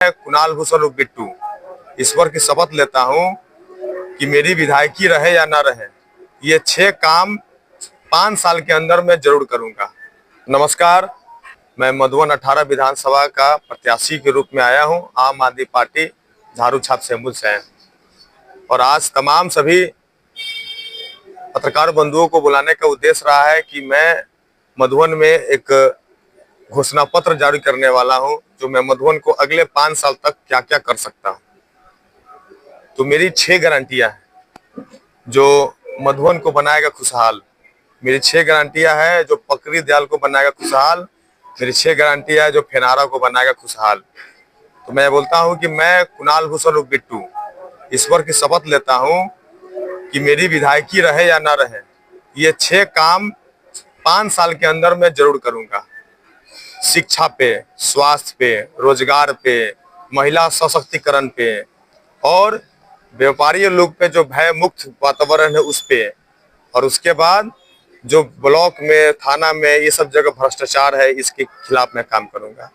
मैं कुणाल भूषण उर्फ बिट्टू ईश्वर की शपथ लेता हूं कि मेरी विधायकी रहे या ना रहे, ये 6 काम 5 साल के अंदर मैं जरूर करूंगा। नमस्कार, मैं मधुबन 18 विधानसभा का प्रत्याशी के रूप में आया हूं, आम आदमी पार्टी झाड़ू छाप सेम्बुल से। और आज तमाम सभी पत्रकार बंधुओं को बुलाने का उद्देश्य रहा है कि मैं मधुबन में एक घोषणा पत्र जारी करने वाला हूं, जो मैं मधुबन को अगले 5 साल तक क्या क्या कर सकता हूं। तो मेरी 6 गारंटियां हैं जो मधुबन को बनाएगा खुशहाल। मेरी 6 गारंटियां हैं जो पकड़ी दयाल को बनाएगा खुशहाल। मेरी 6 गारंटियां हैं जो फेनारा को बनाएगा खुशहाल। तो मैं बोलता हूं कि मैं कुणाल भूषण उर्फ बिट्टू ईश्वर की शपथ लेता हूं कि मेरी विधायकी रहे या ना रहे, ये 6 काम 5 साल के अंदर मैं जरूर करूंगा। शिक्षा पे, स्वास्थ्य पे, रोजगार पे, महिला सशक्तिकरण पे और व्यापारी लोग पे जो भय मुक्त वातावरण है उस पे, और उसके बाद जो ब्लॉक में, थाना में ये सब जगह भ्रष्टाचार है, इसके खिलाफ मैं काम करूंगा,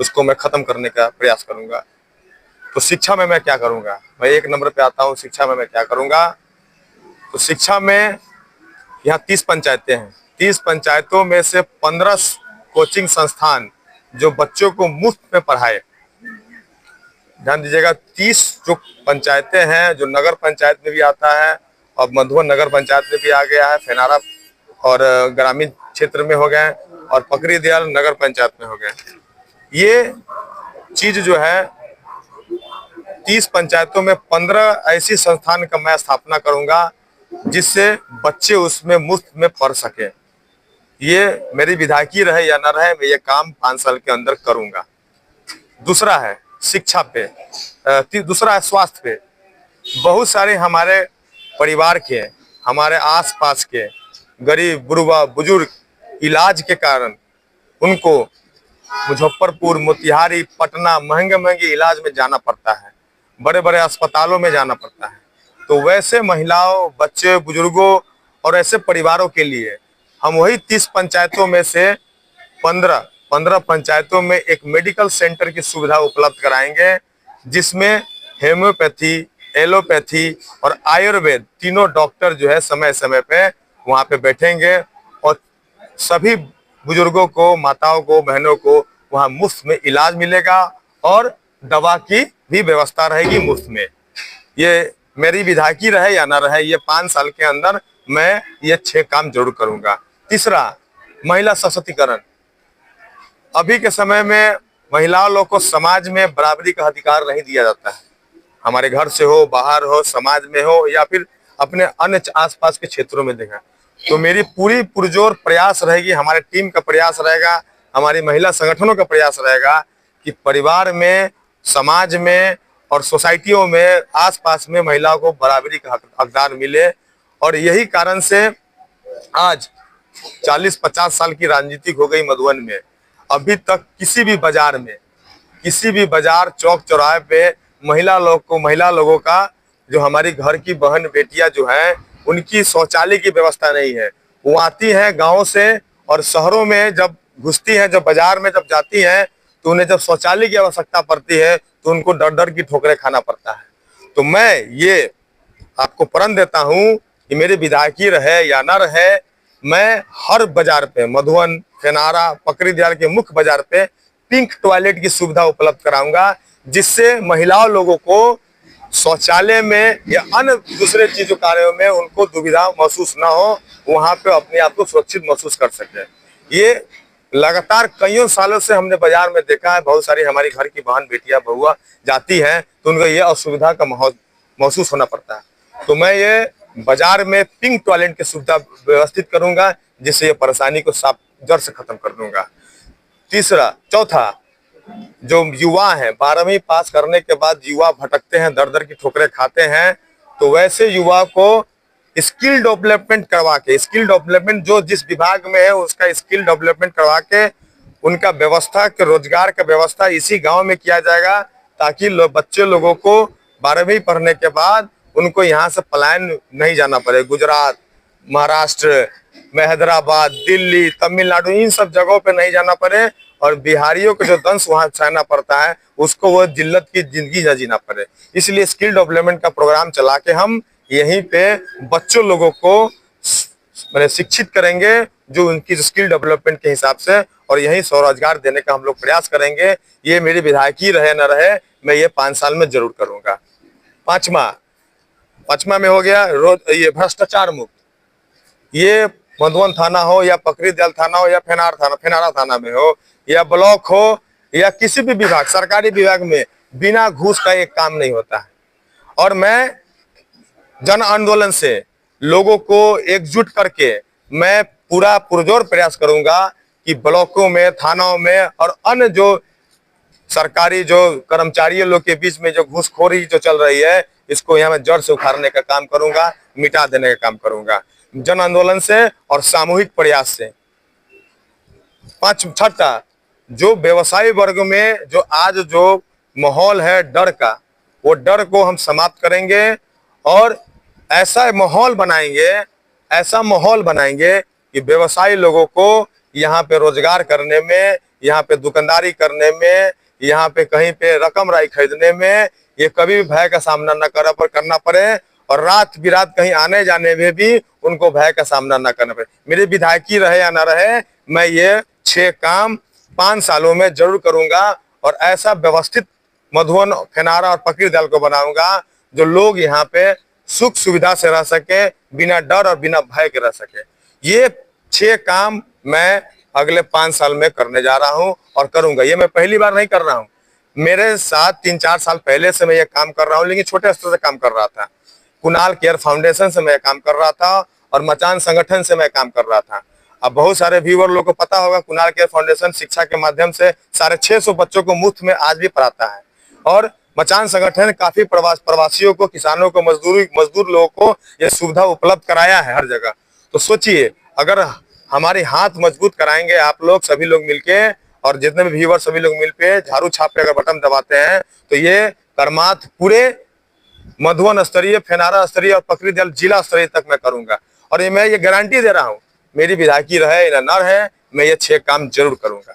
उसको मैं खत्म करने का प्रयास करूंगा। तो शिक्षा में मैं क्या करूंगा, मैं 1 नंबर पे आता हूं। शिक्षा में मैं क्या करूंगा, तो शिक्षा में यहाँ 30 पंचायतें हैं। 30 पंचायतों में से 15 कोचिंग संस्थान जो बच्चों को मुफ्त में पढ़ाए। ध्यान दीजिएगा, 30 जो पंचायतें हैं जो नगर पंचायत में भी आता है, और मधुबन नगर पंचायत में भी आ गया है, फेनारा और ग्रामीण क्षेत्र में हो गए, और पकड़ी दयाल नगर पंचायत में हो गए। ये चीज जो है 30 पंचायतों में 15 ऐसी संस्थान का मैं स्थापना करूंगा जिससे बच्चे उसमें मुफ्त में पढ़ सके। ये मेरी विधायकी रहे या ना रहे, मैं ये काम 5 साल के अंदर करूंगा। दूसरा है शिक्षा पे, दूसरा है स्वास्थ्य पे। बहुत सारे हमारे परिवार के, हमारे आसपास के गरीब बुढ़वा बुजुर्ग इलाज के कारण उनको मुजफ्फरपुर, मोतिहारी, पटना महंगे महंगे इलाज में जाना पड़ता है, बड़े बड़े अस्पतालों में जाना पड़ता है। तो वैसे महिलाओं, बच्चे, बुजुर्गों और ऐसे परिवारों के लिए हम वही 30 पंचायतों में से 15 पंचायतों में एक मेडिकल सेंटर की सुविधा उपलब्ध कराएंगे, जिसमें हेम्योपैथी, एलोपैथी और आयुर्वेद तीनों डॉक्टर जो है समय समय पे वहां पे बैठेंगे, और सभी बुजुर्गों को, माताओं को, बहनों को वहां मुफ्त में इलाज मिलेगा और दवा की भी व्यवस्था रहेगी मुफ्त में। ये मेरी विधायकी रहे या ना रहे, ये 5 साल के अंदर मैं ये 6 काम जरूर करूंगा। तीसरा, महिला सशक्तिकरण। अभी के समय में महिलाओं लोग को समाज में बराबरी का अधिकार नहीं दिया जाता है। हमारे घर से हो, बाहर हो, समाज में हो, या फिर अपने अन्य आसपास के क्षेत्रों में देखा। तो मेरी पूरी पुरजोर प्रयास रहेगी, हमारे टीम का प्रयास रहेगा, हमारी महिला संगठनों का प्रयास रहेगा कि परिवार में, समाज में और सोसाइटियों में, आसपास में महिलाओं को बराबरी का हकदार मिले। और यही कारण से आज 40-50 साल की राजनीति हो गई मधुबन में, अभी तक किसी भी बाजार में, किसी भी बाजार, चौक चौराहे पे महिला लोगों का, जो हमारी घर की बहन बेटियां जो हैं, उनकी शौचालय की व्यवस्था नहीं है। वो आती हैं गाँव से और शहरों में जब घुसती हैं, जब बाजार में जब जाती हैं, तो उन्हें जब शौचालय की आवश्यकता पड़ती है तो उनको डर डर की ठोकरें खाना पड़ता है। तो मैं ये आपको प्रण देता हूं कि मेरी विधायकी रहे या ना रहे, मैं हर बाजार पे, मधुबन, फेनारा, पकड़ी दयाल के मुख्य बाजार पे पिंक टॉयलेट की सुविधा उपलब्ध कराऊंगा, जिससे महिलाओं लोगों को शौचालय में या अन्य दूसरे चीजों कार्यों में उनको दुविधा महसूस ना हो, वहां पे अपने आप को सुरक्षित महसूस कर सके। ये लगातार कईयों सालों से हमने बाजार में देखा है, बहुत सारी हमारी घर की बहन बेटियां, बहुआ जाती हैं तो उनको ये असुविधा का महसूस होना पड़ता है। तो मैं ये बाजार में पिंक टॉयलेट की सुविधा व्यवस्थित करूंगा, जिससे ये परेशानी को साफ जड़ से खत्म कर दूंगा। चौथा, जो युवा हैं, 12वीं पास करने के बाद युवा भटकते हैं, दर दर की ठोकरें खाते हैं, तो वैसे युवा को स्किल डेवलपमेंट करवा के, स्किल डेवलपमेंट जो जिस विभाग में है उसका स्किल डेवलपमेंट करवा के उनका व्यवस्था के, रोजगार का व्यवस्था इसी गांव में किया जाएगा, ताकि बच्चे लोगों को 12वीं पढ़ने के बाद उनको यहाँ से पलायन नहीं जाना पड़े। गुजरात, महाराष्ट्र में, हैदराबाद, दिल्ली, तमिलनाडु, इन सब जगहों पे नहीं जाना पड़े, और बिहारियों को जो दंश वहां सहना पड़ता है उसको वो जिल्लत की जिंदगी न जीना पड़े। इसलिए स्किल डेवलपमेंट का प्रोग्राम चला के हम यहीं पे बच्चों लोगों को मैंने शिक्षित करेंगे जो उनकी स्किल डेवलपमेंट के हिसाब से, और यही स्वरोजगार देने का हम लोग प्रयास करेंगे। ये मेरी विधायकी रहे न रहे, मैं ये 5 साल में जरूर करूंगा। पांचवा में हो गया ये भ्रष्टाचार मुक्त। ये मधुबन थाना हो या पकड़ीदयाल थाना हो या फेनारा थाना में हो या ब्लॉक हो या किसी भी विभाग, सरकारी विभाग में बिना घूस का एक काम नहीं होता है। और मैं जन आंदोलन से लोगों को एकजुट करके मैं पूरा पुरजोर प्रयास करूंगा कि ब्लॉकों में, थानों में और अन्य जो सरकारी जो कर्मचारियों लोग के बीच में जो घूसखोरी जो चल रही है, इसको यहाँ मैं जड़ से उखाड़ने का काम करूंगा, मिटा देने का काम करूंगा जन आंदोलन से और सामूहिक प्रयास से। छठा, जो व्यवसायी वर्ग में जो आज जो माहौल है डर का, वो डर को हम समाप्त करेंगे और ऐसा माहौल बनाएंगे कि व्यवसायी लोगों को यहाँ पे रोजगार करने में, यहाँ पे दुकानदारी करने में, यहाँ पे कहीं पे रकम राई खरीदने में ये कभी भी भय का सामना न करना पड़े, और रात बिरात कहीं आने जाने में भी उनको भय का सामना न करना पड़े। मेरी विधायकी रहे या न रहे, मैं ये 6 काम 5 सालों में जरूर करूंगा और ऐसा व्यवस्थित मधुबन, फेनारा और पकड़ीदयाल को बनाऊंगा जो लोग यहाँ पे सुख सुविधा से रह सके, बिना डर और बिना भय के रह सके। ये 6 काम मैं अगले 5 साल में करने जा रहा हूं और करूंगा। ये मैं पहली बार नहीं कर रहा हूं, मेरे साथ 3-4 साल पहले से मैं ये काम कर रहा हूं, लेकिन छोटे स्तर से काम कर रहा था। कुणाल केयर फाउंडेशन से मैं काम कर रहा था और मचान संगठन से मैं काम कर रहा था। अब बहुत सारे व्यूअर लोगों को पता होगा, कुणाल केयर फाउंडेशन शिक्षा के माध्यम से 650 बच्चों को मुफ्त में आज भी पढ़ाता है, और मचान संगठन काफी प्रवासियों को, किसानों को, मजदूर लोगों को यह सुविधा उपलब्ध कराया है हर जगह। तो सोचिए, अगर हमारे हाथ मजबूत कराएंगे आप लोग सभी लोग मिलके, और जितने भी व्यूअर सभी लोग मिलके झाड़ू छाप पे अगर बटन दबाते हैं, तो ये कर्माथ पूरे मधुबन स्तरीय, फेनारा स्तरीय और पकड़ीदयाल जिला स्तरीय तक मैं करूंगा। और ये मैं ये गारंटी दे रहा हूं, मेरी विधायकी रहे या न रहे, मैं ये 6 काम जरूर करूंगा।